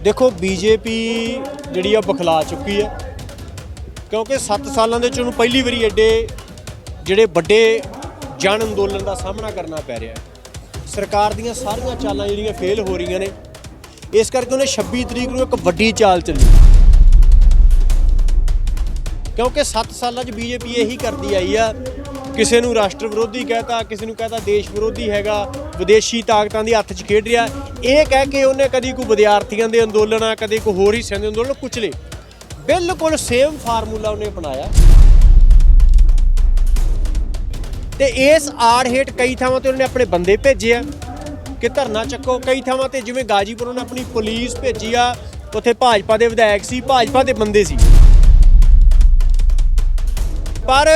देखो बीजेपी जी बखला चुकी है क्योंकि 7 सालों के चों पहली बारी एडे जोड़े बड़े जन अंदोलन का सामना करना पै रहा है। सरकार दी सारियां चालां जिहड़ियां फेल हो रही ने, इस करके उन्हें 26 तरीक को एक वड्डी चाल चली क्योंकि 7 सालों बीजेपी यही करती आई है, किसी नूं राष्ट्र विरोधी कहता, किसी नूं कहता देश विरोधी हैगा, विदेशी ताकतां दे हत्थ 'च खेड रहा। ये कह के उन्हें कभी कोई विद्यार्थियों के अंदोलन, कभी कोई होर हिस्सों के अंदोलन कुचले, बिल्कुल सेम फार्मूला उन्हें अपनाया। तो इस आड़ हेठ कई थावां ते उन्होंने अपने बंदे भेजे कि धरना चक्को। कई थावां ते जिवें गाजीपुर उन्होंने अपनी पुलिस भेजी आ, उत्थे भाजपा के विधायक सी, भाजपा के बंदे सी, पर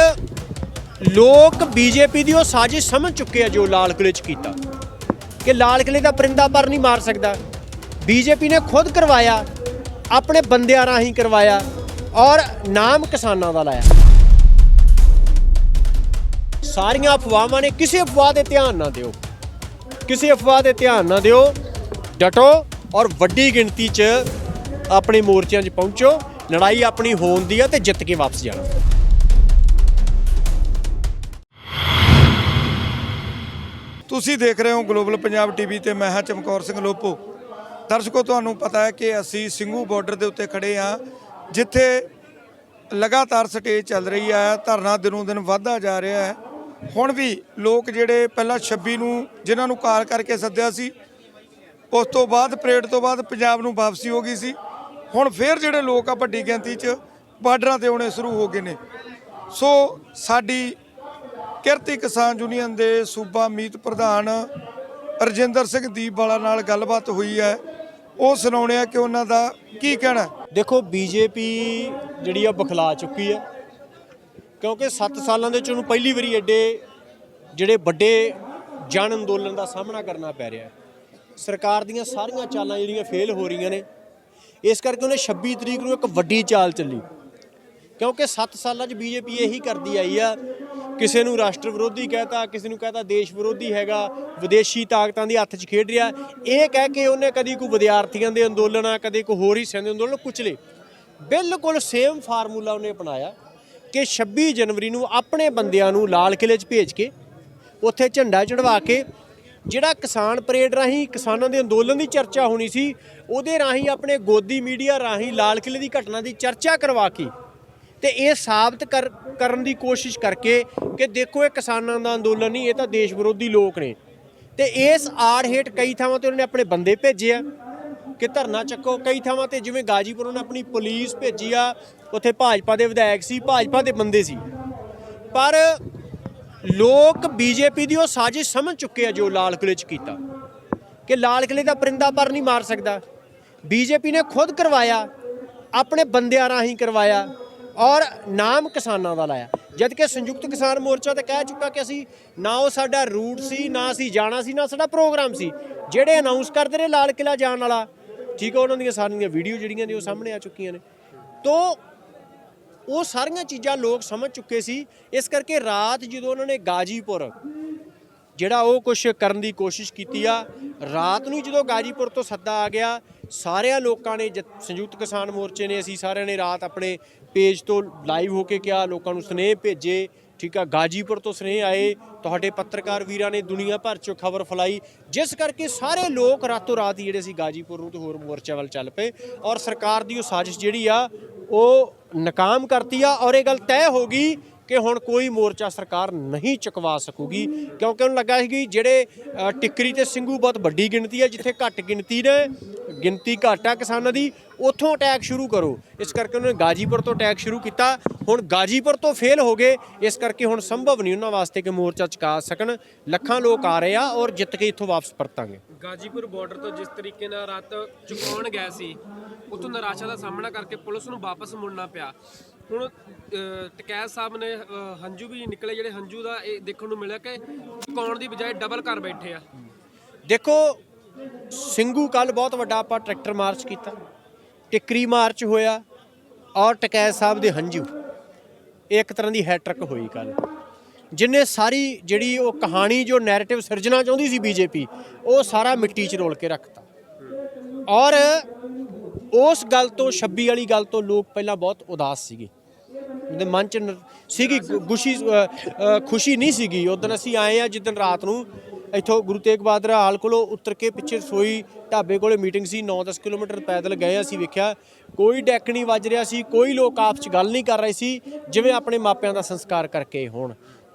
लोग बीजेपी की साजिश समझ चुके हैं जो लाल किले च कीता कि लाल किले का परिंदा पर नहीं मार सकता। बीजेपी ने खुद करवाया, अपने बंदियां राही करवाया और नाम किसानों का लाया। सारियां अफवाहां ने, किसी अफवाह से ध्यान ना दिओ, किसी अफवाह से ध्यान ना दिओ, डटो और वड्डी गिनती च अपने मोर्चों च पहुंचो। लड़ाई अपनी होण दी है ते जित के वापस जाना। ਤੁਸੀਂ देख रहे हो ग्लोबल पंजाब टीवी ਤੇ मैं हाँ चमकौर सिंह लोपो। दर्शकों ਤੁਹਾਨੂੰ पता है कि ਅਸੀਂ ਸਿੰਘੂ ਬਾਰਡਰ ਦੇ ਉੱਤੇ ਖੜੇ ਹਾਂ, ਜਿੱਥੇ ਲਗਾਤਾਰ ਸਟੇਜ ਚੱਲ ਰਹੀ ਹੈ, ਧਰਨਾ ਦਿਨੋਂ ਦਿਨ ਵਧਦਾ ਜਾ ਰਿਹਾ ਹੈ। ਹੁਣ ਵੀ ਲੋਕ ਜਿਹੜੇ ਪਹਿਲਾਂ 26 ਨੂੰ ਜਿਨ੍ਹਾਂ ਨੂੰ ਕਾਲ ਕਰਕੇ ਸੱਦਿਆ ਸੀ, ਉਸ ਤੋਂ ਬਾਅਦ ਪਰੇਡ ਤੋਂ ਬਾਅਦ ਪੰਜਾਬ ਨੂੰ ਵਾਪਸੀ ਹੋ ਗਈ ਸੀ, ਹੁਣ ਫੇਰ ਜਿਹੜੇ ਲੋਕ ਆ ਵੱਡੀ ਗਿਣਤੀ 'ਚ ਬਾਰਡਰਾਂ ਤੇ ਆਉਣੇ ਸ਼ੁਰੂ ਹੋ ਗਏ ਨੇ। ਸੋ ਸਾਡੀ ਕਿਰਤੀ ਕਿਸਾਨ ਯੂਨੀਅਨ ਦੇ ਸੂਬਾ ਮੀਤ ਪ੍ਰਧਾਨ ਰਜਿੰਦਰ ਸਿੰਘ ਦੀਪਵਾਲਾ ਨਾਲ ਗੱਲਬਾਤ ਹੋਈ ਹੈ, ਉਹ ਸੁਣਾਉਣੇ ਆ ਕਿ ਉਹਨਾਂ ਦਾ ਕੀ ਕਹਿਣਾ। देखो बीजेपी जी बखला चुकी है क्योंकि 7 सालों के चों पहली बारी एडे जोड़े बड़े जन अंदोलन का सामना करना पै रहा है। सरकार दी सारियां चालां जिहड़ियां फेल हो रही ने, इस करके उन्हें 26 तरीक को एक वड्डी चाल चली क्योंकि 7 सालों बीजेपी यही करती आई है, किसी नूं राष्ट्र विरोधी कहता, किसी नूं कहता देश विरोधी हैगा, विदेशी ताकतां दे हत्थ 'च खेड रहा। ये कह के उन्हें कभी कोई विद्यार्थियों के अंदोलन, कभी कोई होर हिस्सों के अंदोलन कुचले, बिल्कुल सेम फार्मूला उन्हें अपनाया कि 26 जनवरी नूं अपने बंदियां नूं लाल किले च भेज के उत्थे झंडा चढ़वा के जिहड़ा किसान परेड राही किसानों के अंदोलन की चर्चा होनी सी, उहदे राही अपने गोदी मीडिया राही लाल किले की घटना की चर्चा करवा के तो ये साबित करन दी कोशिश करके कि देखो ये किसानों का अंदोलन नहीं, ये तो देश विरोधी लोग ने। तो इस आड़ हेठ कई थावां ते उन्होंने अपने बंदे भेजे कि धरना चक्को। कई थावां ते जिवें गाजीपुर उन्होंने अपनी पुलिस भेजी आ, उत्थे भाजपा के विधायक सी, भाजपा के बंदे सी, पर लोग बीजेपी की साजिश समझ चुके हैं जो लाल किले च कीता कि लाल किले का परिंदा पर नहीं मार सकता। बीजेपी ने खुद करवाया, अपने बंदियां राही करवाया और नाम किसानों का लाया। जबकि संयुक्त किसान मोर्चा तो कह चुका कि असी ना वो साडा रूट सी, ना असी जाना सी, ना साडा प्रोग्राम सी, जेडे अनाउंस करते रहे लाल किला जाने वाला, ठीक है, उन्होंने सारियां वीडियो जिहड़ियां ने सामने आ चुकी ने। तो वो सारियां चीज़ां लोग समझ चुके सी। इस करके रात जो उन्होंने गाजीपुर ਜਿਹੜਾ ਉਹ ਕੁਛ ਕਰਨ ਦੀ ਕੋਸ਼ਿਸ਼ ਕੀਤੀ ਆ, ਰਾਤ ਨੂੰ ਜਦੋਂ ਗਾਜੀਪੁਰ ਤੋਂ ਸੱਦਾ ਆ ਗਿਆ, ਸਾਰਿਆਂ ਲੋਕਾਂ ਨੇ ਸੰਯੁਕਤ ਕਿਸਾਨ ਮੋਰਚੇ ਨੇ, ਅਸੀਂ ਸਾਰਿਆਂ ਨੇ ਰਾਤ ਆਪਣੇ ਪੇਜ ਤੋਂ ਲਾਈਵ ਹੋ ਕੇ ਕਿਹਾ, ਲੋਕਾਂ ਨੂੰ ਸੁਨੇਹੇ ਭੇਜੇ, ਠੀਕ ਆ, ਗਾਜੀਪੁਰ ਤੋਂ ਸੁਨੇਹੇ ਆਏ, ਤੁਹਾਡੇ ਪੱਤਰਕਾਰ ਵੀਰਾਂ ਨੇ ਦੁਨੀਆ ਭਰ 'ਚੋਂ ਖਬਰ ਫੈਲਾਈ, ਜਿਸ ਕਰਕੇ ਸਾਰੇ ਲੋਕ ਰਾਤੋਂ ਰਾਤ ਜਿਹੜੇ ਸੀ ਗਾਜੀਪੁਰ ਨੂੰ ਤੇ ਹੋਰ ਮੋਰਚਿਆਂ ਵੱਲ ਚੱਲ ਪਏ ਔਰ ਸਰਕਾਰ ਦੀ ਉਹ ਸਾਜ਼ਿਸ਼ ਜਿਹੜੀ ਆ ਉਹ ਨਾਕਾਮ ਕਰਤੀ ਆ। ਔਰ ਇਹ ਗੱਲ ਤੈਅ ਹੋ ਗਈ कि हुण कोई मोर्चा सरकार नहीं चुकवा सकूगी क्योंकि उन्हें लगा कि जेडे टिकरी ते ਸਿੰਘੂ बहुत वड्डी गिनती है, जिथे घट गिनती ने, गिनती घट आ किसानों की, उत्थों अटैक शुरू करो। इस करके उन्होंने गाजीपुर तो अटैक शुरू किया। हुण गाजीपुर तो फेल हो गए, इस करके हुण संभव नहीं उन्होंने वास्ते कि मोर्चा चुका सकन। लखां लोग आ रहे हैं और जित के इत्थों वापस परतांगे। गाजीपुर बॉर्डर तो जिस तरीके नाल रात चुकाउण गए सी, उत्थों निराशा का सामना करके पुलिस नूं वापस मुड़ना पिया। ਹੁਣ ਟਕੈਤ ਸਾਹਿਬ ਨੇ ਹੰਝੂ ਵੀ ਨਿਕਲੇ, ਜਿਹੜੇ ਹੰਝੂ ਦਾ ਇਹ ਦੇਖਣ ਨੂੰ ਮਿਲਿਆ ਕਿ ਚੁਕਾਉਣ ਦੀ ਬਜਾਏ ਡਬਲ ਕਰ ਬੈਠੇ ਆ। ਦੇਖੋ ਸਿੰਘੂ ਕੱਲ ਬਹੁਤ ਵੱਡਾ ਆਪਾਂ ਟਰੈਕਟਰ ਮਾਰਚ ਕੀਤਾ, ਟਿਕਰੀ ਮਾਰਚ ਹੋਇਆ ਔਰ ਟਕੈਤ ਸਾਹਿਬ ਦੇ ਹੰਝੂ, ਇਹ ਇੱਕ ਤਰ੍ਹਾਂ ਦੀ ਹੈਟ੍ਰਿਕ ਹੋਈ ਕੱਲ, ਜਿੰਨੇ ਸਾਰੀ ਜਿਹੜੀ ਉਹ ਕਹਾਣੀ ਜੋ ਨੈਰੇਟਿਵ ਸਿਰਜਣਾ ਚਾਹੁੰਦੀ ਸੀ बीजेपी, ਉਹ ਸਾਰਾ ਮਿੱਟੀ 'ਚ ਰੋਲ ਕੇ ਰੱਖਤਾ। ਔਰ ਉਸ ਗੱਲ ਤੋਂ 26 ਵਾਲੀ ਗੱਲ ਤੋਂ ਲੋਕ ਪਹਿਲਾਂ ਬਹੁਤ ਉਦਾਸ ਸੀਗੇ, ਉਹਦੇ ਮਨ 'ਚ ਸੀਗੀ ਖੁਸ਼ੀ ਨਹੀਂ ਸੀਗੀ। ਉਦੋਂ ਅਸੀਂ ਆਏ ਆ ਜਿੱਦਣ ਰਾਤ ਨੂੰ ਇੱਥੋਂ ਗੁਰੂ ਤੇਗ ਬਹਾਦਰ ਹਾਲ ਕੋਲੋਂ ਉਤਰ ਕੇ ਪਿੱਛੇ ਰਸੋਈ ਢਾਬੇ ਕੋਲੇ ਮੀਟਿੰਗ ਸੀ, 9-10 ਕਿਲੋਮੀਟਰ ਪੈਦਲ ਗਏ। ਅਸੀਂ ਵੇਖਿਆ ਕੋਈ ਡੈਕ ਨਹੀਂ ਵੱਜ ਰਿਹਾ ਸੀ, ਕੋਈ ਲੋਕ ਆਪਸ 'ਚ ਗੱਲ ਨਹੀਂ ਕਰ ਰਹੇ ਸੀ ਜਿਵੇਂ ਆਪਣੇ ਮਾਪਿਆਂ ਦਾ ਸੰਸਕਾਰ ਕਰਕੇ ਹੋਣ,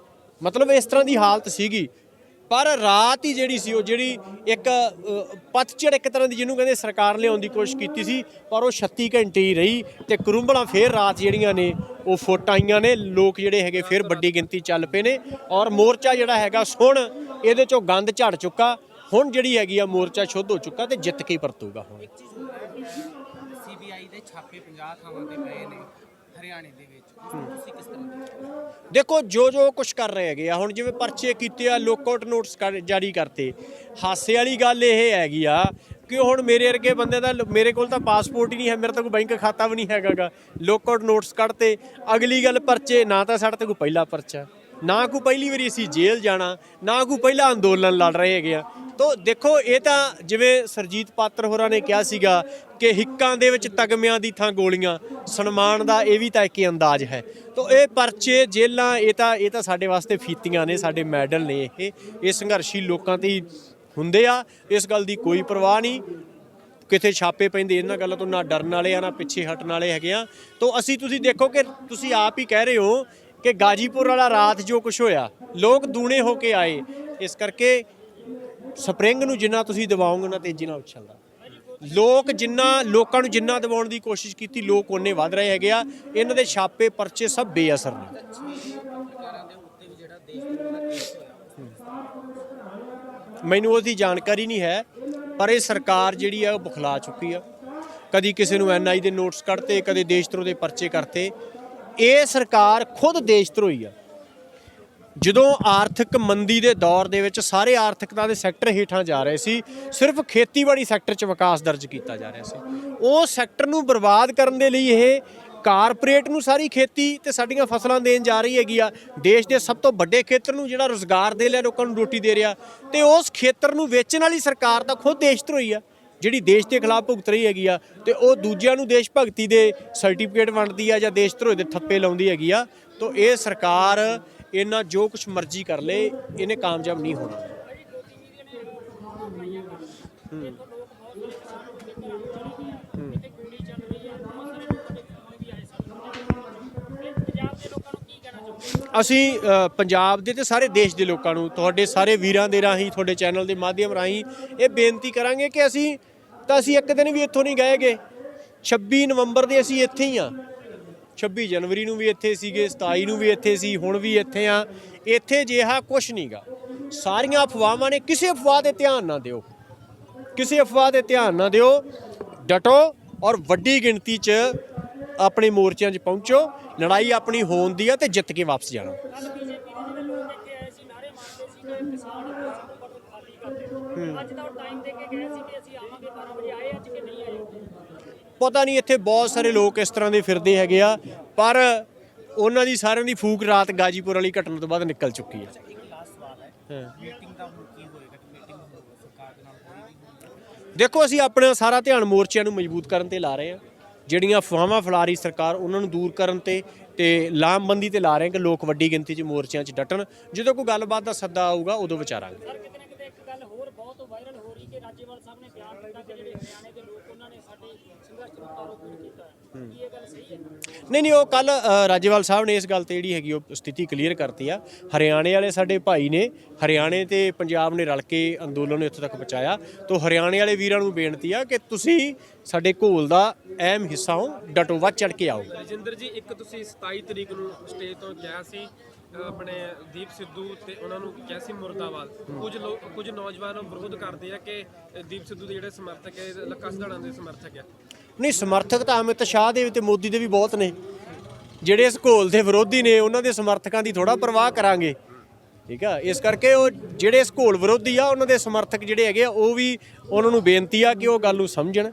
ਮਤਲਬ ਇਸ ਤਰ੍ਹਾਂ ਦੀ ਹਾਲਤ ਸੀਗੀ। ਪਰ ਰਾਤ ਹੀ ਜਿਹੜੀ ਸੀ ਉਹ ਜਿਹੜੀ ਇੱਕ ਪਤਝੜ ਇੱਕ ਤਰ੍ਹਾਂ ਦੀ ਜਿਹਨੂੰ ਕਹਿੰਦੇ ਸਰਕਾਰ ਲਿਆਉਣ ਦੀ ਕੋਸ਼ਿਸ਼ ਕੀਤੀ ਸੀ, ਪਰ ਉਹ 36 ਘੰਟੇ ਹੀ ਰਹੀ ਤੇ ਕਰੂੰਬਲਾਂ ਫੇਰ ਰਾਤ ਜਿਹੜੀਆਂ ਨੇ ਉਹ ਫੁੱਟ ਆਈਆਂ ਨੇ। ਲੋਕ ਜਿਹੜੇ ਹੈਗੇ ਫਿਰ ਵੱਡੀ ਗਿਣਤੀ ਚੱਲ ਪਏ ਨੇ ਔਰ ਮੋਰਚਾ ਜਿਹੜਾ ਹੈਗਾ ਸੁਣ ਇਹਦੇ ਚੋਂ ਗੰਦ ਝੜ ਚੁੱਕਾ। ਹੁਣ ਜਿਹੜੀ ਹੈਗੀ ਆ ਮੋਰਚਾ ਸ਼ੁੱਧ ਹੋ ਚੁੱਕਾ ਤੇ ਜਿੱਤ ਕੇ ਪਰਤੂਗਾ। ਹੁਣ ਸੀਬੀਆਈ ਦੇ ਛਾਪੇ 50 ਥਾਵਾਂ ਤੇ ਪਏ ਨੇ ਹਰਿਆਣੇ ਦੇ ਵਿੱਚ, ਤੁਸੀਂ ਕਿਸ ਤਰ੍ਹਾਂ ਦੇਖੋ ਜੋ ਕੁਛ ਕਰ ਰਹੇ ਹੈਗੇ ਆ, ਹੁਣ ਜਿਵੇਂ ਪਰਚੇ ਕੀਤੇ ਆ, ਲੋਕਆਊਟ ਨੋਟਿਸ ਜਾਰੀ ਕਰਤੇ। ਹਾਸੇ ਵਾਲੀ ਗੱਲ ਇਹ ਹੈਗੀ ਆ ਕਿ ਹੁਣ ਮੇਰੇ ਵਰਗੇ ਬੰਦੇ ਦਾ, ਮੇਰੇ ਕੋਲ ਤਾਂ ਪਾਸਪੋਰਟ ਹੀ ਨਹੀਂ ਹੈ, ਮੇਰਾ ਤਾਂ ਕੋਈ ਬੈਂਕ ਖਾਤਾ ਵੀ ਨਹੀਂ ਹੈਗਾ, ਲੋਕਆਊਟ ਨੋਟਿਸ ਕੱਢਤੇ। ਅਗਲੀ ਗੱਲ ਪਰਚੇ, ਨਾ ਤਾਂ ਸਾਡੇ ਤੇ ਕੋਈ ਪਹਿਲਾ ਪਰਚਾ, ਨਾ ਕੋਈ ਪਹਿਲੀ ਵਾਰੀ ਅਸੀਂ ਜੇਲ੍ਹ ਜਾਣਾ, ਨਾ ਕੋਈ ਪਹਿਲਾ ਅੰਦੋਲਨ ਲੜ ਰਹੇ ਹੈਗੇ ਆ। ਤੋ ਦੇਖੋ ਇਹ ਤਾਂ ਜਿਵੇਂ ਸਰਜੀਤ ਪਾਤਰ ਹੋਰਾਂ ਨੇ ਕਿਹਾ ਸੀਗਾ ਕਿ ਹਿੱਕਾਂ ਦੇ ਵਿੱਚ ਤਗਮਿਆਂ ਦੀ ਥਾਂ ਗੋਲੀਆਂ, ਸਨਮਾਨ ਦਾ ਇਹ ਵੀ ਤਾਂ ਇੱਕ ਅੰਦਾਜ਼ ਹੈ। ਤੋ ਇਹ ਪਰਚੇ, ਜੇਲ੍ਹਾਂ, ਇਹ ਤਾਂ ਸਾਡੇ ਵਾਸਤੇ ਫੀਤੀਆਂ ਨੇ, ਸਾਡੇ ਮੈਡਲ ਨੇ। ਇਹ ਸੰਘਰਸ਼ੀ ਲੋਕਾਂ ਤੇ ਹੁੰਦੇ ਆ, ਇਸ ਗੱਲ ਦੀ ਕੋਈ ਪਰਵਾਹ ਨਹੀਂ। ਕਿਤੇ ਛਾਪੇ ਪੈਂਦੇ ਇਹਨਾਂ ਗੱਲਾਂ ਤੋਂ ਨਾ ਡਰਨ ਵਾਲੇ ਆ ਨਾ ਪਿੱਛੇ ਹਟਣ ਵਾਲੇ ਹੈਗੇ ਆ। ਤੋ ਅਸੀਂ, ਤੁਸੀਂ ਦੇਖੋ ਕਿ ਤੁਸੀਂ ਆਪ ਹੀ ਕਹਿ ਰਹੇ ਹੋ ਕਿ ਗਾਜੀਪੁਰ ਵਾਲਾ ਰਾਤ ਜੋ ਕੁਛ ਹੋਇਆ, ਲੋਕ ਦੂਣੇ ਹੋ ਕੇ ਆਏ। ਇਸ ਕਰਕੇ ਸਪਰਿੰਗ ਨੂੰ ਜਿੰਨਾ ਤੁਸੀਂ ਦਬਾਓਗੇ ਉਹਨਾਂ ਤੇਜ਼ੀ ਨਾਲ ਉਛਲਦਾ। ਲੋਕਾਂ ਨੂੰ ਜਿੰਨਾ ਦਬਾਉਣ ਦੀ ਕੋਸ਼ਿਸ਼ ਕੀਤੀ, ਲੋਕ ਉਹਨੇ ਵੱਧ ਰਹੇ ਹੈਗੇ ਆ। ਇਹਨਾਂ ਦੇ ਛਾਪੇ ਪਰਚੇ ਸਭ ਬੇਅਸਰ ਨੇ। ਮੈਨੂੰ ਉਹਦੀ ਜਾਣਕਾਰੀ ਨਹੀਂ ਹੈ, ਪਰ ਇਹ ਸਰਕਾਰ ਜਿਹੜੀ ਆ ਉਹ ਬੁਖਲਾ ਚੁੱਕੀ ਆ। ਕਦੀ ਕਿਸੇ ਨੂੰ NI ਦੇ ਨੋਟਿਸ ਕੱਢਤੇ, ਕਦੇ ਦੇਸ਼ ਧਰੋਹ ਦੇ ਪਰਚੇ ਕਰਤੇ। ਇਹ ਸਰਕਾਰ ਖੁਦ ਦੇਸ਼ ਧਰੋਹੀ ਆ। ਜਦੋਂ ਆਰਥਿਕ ਮੰਦੀ ਦੇ ਦੌਰ ਦੇ ਵਿੱਚ ਸਾਰੇ ਆਰਥਿਕਤਾ ਦੇ ਸੈਕਟਰ ਹੇਠਾਂ ਜਾ ਰਹੇ ਸੀ, ਸਿਰਫ ਖੇਤੀਬਾੜੀ ਸੈਕਟਰ 'ਚ ਵਿਕਾਸ ਦਰਜ ਕੀਤਾ ਜਾ ਰਿਹਾ ਸੀ। ਉਹ ਸੈਕਟਰ ਨੂੰ ਬਰਬਾਦ ਕਰਨ ਦੇ ਲਈ ਇਹ ਕਾਰਪੋਰੇਟ ਨੂੰ ਸਾਰੀ ਖੇਤੀ ਤੇ ਸਾਡੀਆਂ ਫਸਲਾਂ ਦੇਣ ਜਾ ਰਹੀ ਹੈਗੀ ਆ। ਦੇਸ਼ ਦੇ ਸਭ ਤੋਂ ਵੱਡੇ ਖੇਤਰ ਨੂੰ ਜਿਹੜਾ ਰੁਜ਼ਗਾਰ ਦੇ ਲਿਆ, ਲੋਕਾਂ ਨੂੰ ਰੋਟੀ ਦੇ ਰਿਹਾ, ਤੇ ਉਸ ਖੇਤਰ ਨੂੰ ਵੇਚਣ ਵਾਲੀ ਸਰਕਾਰ ਤਾਂ ਖੁਦ ਦੇਸ਼ ਧਰੋਹੀ ਆ, ਜਿਹੜੀ ਦੇਸ਼ ਦੇ ਖਿਲਾਫ ਭੁਗਤ ਰਹੀ ਹੈਗੀ ਆ। ਤੇ ਉਹ ਦੂਜਿਆਂ ਨੂੰ ਦੇਸ਼ ਭਗਤੀ ਦੇ ਸਰਟੀਫਿਕੇਟ ਵੰਡਦੀ ਆ ਜਾਂ ਦੇਸ਼ ਧਰੋਹੀ ਦੇ ਥੱਪੇ ਲਾਉਂਦੀ ਹੈਗੀ ਆ। ਤਾਂ ਇਹ ਸਰਕਾਰ ਇਹਨਾਂ ਜੋ ਕੁਛ ਮਰਜ਼ੀ ਕਰ ਲੇ, ਇਹਨੇ ਕਾਮਯਾਬ ਨਹੀਂ ਹੋਣਾ। ਅਸੀਂ ਪੰਜਾਬ ਦੇ ਤੇ ਸਾਰੇ ਦੇਸ਼ ਦੇ ਲੋਕਾਂ ਨੂੰ, ਤੁਹਾਡੇ ਸਾਰੇ ਵੀਰਾਂ ਦੇ ਰਾਹੀਂ, ਤੁਹਾਡੇ ਚੈਨਲ ਦੇ ਮਾਧਿਅਮ ਰਾਹੀਂ ਇਹ ਬੇਨਤੀ ਕਰਾਂਗੇ ਕਿ ਅਸੀਂ ਇੱਕ ਦਿਨ ਵੀ ਇੱਥੋਂ ਨਹੀਂ ਗਏਗੇ। 26 ਨਵੰਬਰ ਦੇ ਅਸੀਂ ਇੱਥੇ ਹੀ ਆ, 26 ਜਨਵਰੀ ਨੂੰ ਵੀ ਇੱਥੇ ਸੀਗੇ, 27 ਨੂੰ ਵੀ ਇੱਥੇ ਸੀ, ਹੁਣ ਵੀ ਇੱਥੇ ਆ। ਇੱਥੇ ਜਿਹਾ ਕੁਛ ਨਹੀਂਗਾ, ਸਾਰੀਆਂ ਅਫਵਾਹਾਂ ਨੇ। ਕਿਸੇ ਅਫਵਾਹ ਤੇ ਧਿਆਨ ਨਾ ਦਿਓ, ਕਿਸੇ ਅਫਵਾਹ ਤੇ ਧਿਆਨ ਨਾ ਦਿਓ। ਡਟੋ ਔਰ ਵੱਡੀ ਗਿਣਤੀ 'ਚ ਆਪਣੇ ਮੋਰਚਿਆਂ 'ਚ ਪਹੁੰਚੋ। ਲੜਾਈ ਆਪਣੀ ਹੋਣ ਦੀ ਆ ਤੇ ਜਿੱਤ ਕੇ ਵਾਪਸ ਜਾਣਾ। ਪਤਾ ਨਹੀਂ, ਇੱਥੇ ਬਹੁਤ ਸਾਰੇ ਲੋਕ ਇਸ ਤਰ੍ਹਾਂ ਦੇ ਫਿਰਦੇ ਹੈਗੇ ਆ, ਪਰ ਉਹਨਾਂ ਦੀ ਸਾਰਿਆਂ ਦੀ ਫੂਕ ਰਾਤ ਗਾਜੀਪੁਰ ਵਾਲੀ ਘਟਨਾ ਤੋਂ ਬਾਅਦ ਨਿਕਲ ਚੁੱਕੀ ਹੈ। ਦੇਖੋ, ਅਸੀਂ ਆਪਣਾ ਸਾਰਾ ਧਿਆਨ ਮੋਰਚਿਆਂ ਨੂੰ ਮਜ਼ਬੂਤ ਕਰਨ ਤੇ ਲਾ ਰਹੇ ਹਾਂ। ਜਿਹੜੀਆਂ ਅਫਵਾਹਾਂ ਫੈਲਾ ਰਹੀ ਸਰਕਾਰ, ਉਹਨਾਂ ਨੂੰ ਦੂਰ ਕਰਨ ਤੇ ਲਾਮਬੰਦੀ ਤੇ ਲਾ ਰਹੇ ਕਿ ਲੋਕ ਵੱਡੀ ਗਿਣਤੀ 'ਚ ਮੋਰਚਿਆਂ 'ਚ ਡਟਣ। ਜਦੋਂ ਕੋਈ ਗੱਲਬਾਤ ਦਾ ਸੱਦਾ ਆਊਗਾ ਉਦੋਂ ਵਿਚਾਰਾਂਗੇ। ਨਹੀਂ, ਉਹ ਕੱਲ ਰਾਜੇਵਾਲ ਸਾਹਿਬ ਨੇ ਇਸ ਗੱਲ ਤੇ ਜਿਹੜੀ ਹੈਗੀ ਉਹ ਸਥਿਤੀ ਕਲੀਅਰ ਕਰਤੀ ਆ। ਹਰਿਆਣੇ ਵਾਲੇ ਸਾਡੇ ਭਾਈ ਨੇ, ਹਰਿਆਣੇ ਤੇ ਪੰਜਾਬ ਨੇ ਰਲ ਕੇ ਅੰਦੋਲਨ ਨੂੰ ਇੱਥੇ ਤੱਕ ਪਹੁੰਚਾਇਆ। ਤਾਂ ਹਰਿਆਣੇ ਵਾਲੇ ਵੀਰਾਂ ਨੂੰ ਬੇਨਤੀ ਆ ਕਿ ਤੁਸੀਂ ਸਾਡੇ ਘੋਲ ਦਾ ਅਹਿਮ ਹਿੱਸਾ ਹੋ, ਡਟੋ, ਵੱਧ ਚੜ ਕੇ ਆਓ। ਰਜਿੰਦਰ ਜੀ, ਇੱਕ ਤੁਸੀਂ 27 ਤਰੀਕ ਨੂੰ ਸਟੇਜ ਤੋਂ ਕਿਹਾ ਸੀ ਆਪਣੇ ਦੀਪ ਸਿੱਧੂ ਤੇ ਉਹਨਾਂ ਨੂੰ ਕਿਹਾ ਸੀ ਮੁਰਦਾਬਾਦ। ਕੁਝ ਨੌਜਵਾਨ ਵਿਰੋਧ ਕਰਦੇ ਆ ਕਿ ਦੀਪ ਸਿੱਧੂ ਦੇ ਜਿਹੜੇ ਸਮਰਥਕ ਹੈ ਲੱਖਾ ਸਿਧਾਣਾ ਦੇ ਸਮਰਥਕ ਆ। ਨਹੀਂ, ਸਮਰਥਕ ਤਾਂ ਅਮਿਤ ਸ਼ਾਹ ਦੇ ਤੇ ਮੋਦੀ ਦੇ ਵੀ ਬਹੁਤ ਨੇ। ਜਿਹੜੇ ਇਸ ਘੋਲ ਦੇ ਵਿਰੋਧੀ ਨੇ ਉਹਨਾਂ ਦੇ ਸਮਰਥਕਾਂ ਦੀ ਥੋੜਾ ਪਰਵਾਹ ਕਰਾਂਗੇ, ਠੀਕ ਆ। ਇਸ ਕਰਕੇ ਉਹ ਜਿਹੜੇ ਇਸ ਘੋਲ ਵਿਰੋਧੀ ਆ, ਉਹਨਾਂ ਦੇ ਸਮਰਥਕ ਜਿਹੜੇ ਹੈਗੇ ਆ, ਉਹ ਵੀ, ਉਹਨਾਂ ਨੂੰ ਬੇਨਤੀ ਆ ਕਿ ਉਹ ਗੱਲ ਨੂੰ ਸਮਝਣ।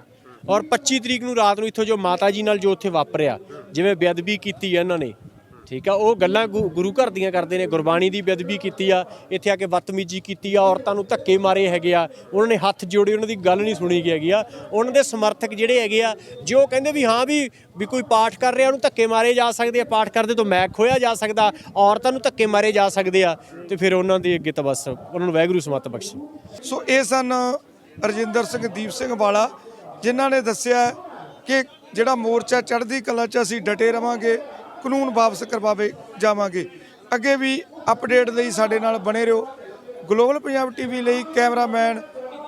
ਔਰ 25 ਤਰੀਕ ਨੂੰ ਰਾਤ ਨੂੰ ਇੱਥੋਂ ਜੋ ਮਾਤਾ ਜੀ ਨਾਲ ਜੋ ਉੱਥੇ ਵਾਪਰਿਆ, ਜਿਵੇਂ ਬੇਅਦਬੀ ਕੀਤੀ ਹੈ ਇਹਨਾਂ ਨੇ, ਠੀਕ ਆ। ਉਹ ਗੱਲਾਂ ਗੁਰੂ ਘਰ ਦੀਆਂ ਕਰਦੇ ਨੇ, ਗੁਰਬਾਣੀ ਦੀ ਬੇਅਦਬੀ ਕੀਤੀ ਆ, ਇੱਥੇ ਆ ਕੇ ਬਦਤਮੀਜ਼ੀ ਕੀਤੀ ਆ, ਔਰਤਾਂ ਨੂੰ ਧੱਕੇ ਮਾਰੇ ਹੈਗੇ ਆ, ਉਹਨਾਂ ਨੇ ਹੱਥ ਜੋੜੇ, ਉਹਨਾਂ ਦੀ ਗੱਲ ਨਹੀਂ ਸੁਣੀ ਗਈ ਹੈਗੀ ਆ। ਉਹਨਾਂ ਦੇ ਸਮਰਥਕ ਜਿਹੜੇ ਹੈਗੇ ਆ, ਜੋ ਕਹਿੰਦੇ ਵੀ ਹਾਂ ਵੀ ਕੋਈ ਪਾਠ ਕਰ ਰਿਹਾ ਉਹਨੂੰ ਧੱਕੇ ਮਾਰੇ ਜਾ ਸਕਦੇ ਆ, ਪਾਠ ਕਰਦੇ ਤੋਂ ਮੈਕ ਖੋਇਆ ਜਾ ਸਕਦਾ, ਔਰਤਾਂ ਨੂੰ ਧੱਕੇ ਮਾਰੇ ਜਾ ਸਕਦੇ ਆ, ਤੇ ਫਿਰ ਉਹਨਾਂ ਦੇ ਅੱਗੇ ਤਾਂ ਬਸ ਉਹਨਾਂ ਨੂੰ ਵਾਹਿਗੁਰੂ ਸਮੱਤ ਬਖਸ਼ੇ। ਸੋ ਇਹ ਸਨ ਰਜਿੰਦਰ ਸਿੰਘ ਦੀਪ ਸਿੰਘ ਵਾਲਾ, ਜਿਨ੍ਹਾਂ ਨੇ ਦੱਸਿਆ ਕਿ ਜਿਹੜਾ ਮੋਰਚਾ ਚੜ੍ਹਦੀ ਕਲਾ 'ਚ ਅਸੀਂ ਡਟੇ ਰਵਾਂਗੇ, ਕਾਨੂੰਨ ਵਾਪਸ ਕਰਵਾਵੇ ਜਾਵਾਂਗੇ। ਅੱਗੇ ਵੀ ਅਪਡੇਟ ਲਈ ਸਾਡੇ ਨਾਲ ਬਣੇ ਰਹੋ। ਗਲੋਬਲ ਪੰਜਾਬ ਟੀਵੀ ਲਈ ਕੈਮਰਾਮੈਨ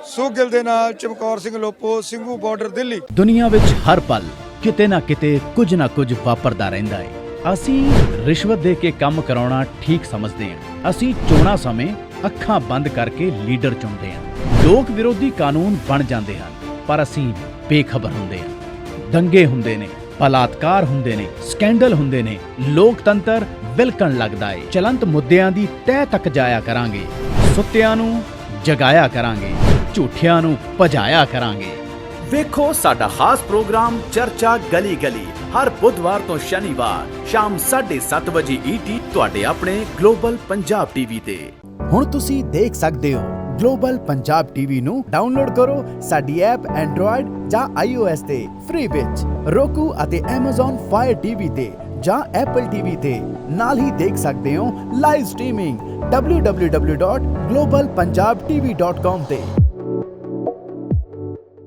ਸੋਗਿਲ ਦੇ ਨਾਲ ਚਮਕੌਰ ਸਿੰਘ ਲੋਪੋ, ਸਿੰਘੂ ਬਾਰਡਰ, ਦਿੱਲੀ। ਦੁਨੀਆ ਵਿੱਚ ਹਰ ਪਲ ਕਿਤੇ ਨਾ ਕਿਤੇ ਕੁਝ ਨਾ ਕੁਝ ਵਾਪਰਦਾ ਰਹਿੰਦਾ ਹੈ। ਅਸੀਂ ਰਿਸ਼ਵਤ ਦੇ ਕੇ ਕੰਮ ਕਰਾਉਣਾ ਠੀਕ ਸਮਝਦੇ ਹਾਂ। ਅਸੀਂ ਚੋਣਾਂ ਸਮੇਂ ਅੱਖਾਂ ਬੰਦ ਕਰਕੇ ਲੀਡਰ ਚੁਣਦੇ ਹਾਂ। ਲੋਕ ਵਿਰੋਧੀ ਕਾਨੂੰਨ ਬਣ ਜਾਂਦੇ ਹਨ, ਪਰ ਅਸੀਂ ਬੇਖਬਰ ਹੁੰਦੇ ਹਾਂ। ਦੰਗੇ ਹੁੰਦੇ ਨੇ, ਬਲਾਤਕਾਰ ਹੁੰਦੇ ਨੇ, ਸਕੈਂਡਲ ਹੁੰਦੇ ਨੇ, ਲੋਕਤੰਤਰ ਵਿਲਕਣ ਲੱਗਦਾ ਏ। ਚਲੰਤ ਮੁੱਦਿਆਂ ਦੀ ਤਹਿ ਤੱਕ ਜਾਇਆ ਕਰਾਂਗੇ, ਸੁੱਤਿਆਂ ਨੂੰ ਜਗਾਇਆ ਕਰਾਂਗੇ, ਝੂਠਿਆਂ ਨੂੰ ਭਜਾਇਆ ਕਰਾਂਗੇ। ਵੇਖੋ ਸਾਡਾ ਖਾਸ ਪ੍ਰੋਗਰਾਮ ਚਰਚਾ ਗਲੀ ਗਲੀ ਹਰ ਬੁੱਧਵਾਰ ਤੋਂ ਸ਼ਨੀਵਾਰ ਸ਼ਾਮ 7:30 ਵਜੇ ET ਤੁਹਾਡੇ ਆਪਣੇ ਗਲੋਬਲ ਪੰਜਾਬ ਟੀਵੀ ਤੇ। ਹੁਣ ਤੁਸੀਂ ਦੇਖ ਸਕਦੇ ਹੋ ਗਲੋਬਲ ਪੰਜਾਬ ਟੀਵੀ ਨੂੰ ਡਾਊਨਲੋਡ ਕਰੋ ਸਾਡੀ ਐਪ ਐਂਡਰੋਇਡ ਜਾਂ iOS ਤੇ ਫ੍ਰੀ ਵਿੱਚ, roku ਅਤੇ Amazon Fire TV ਤੇ ਜਾਂ Apple TV ਤੇ। ਨਾਲ ਹੀ ਦੇਖ ਸਕਦੇ ਹੋ ਲਾਈਵ ਸਟ੍ਰੀਮਿੰਗ www.globalpunjabtv.com ਤੇ।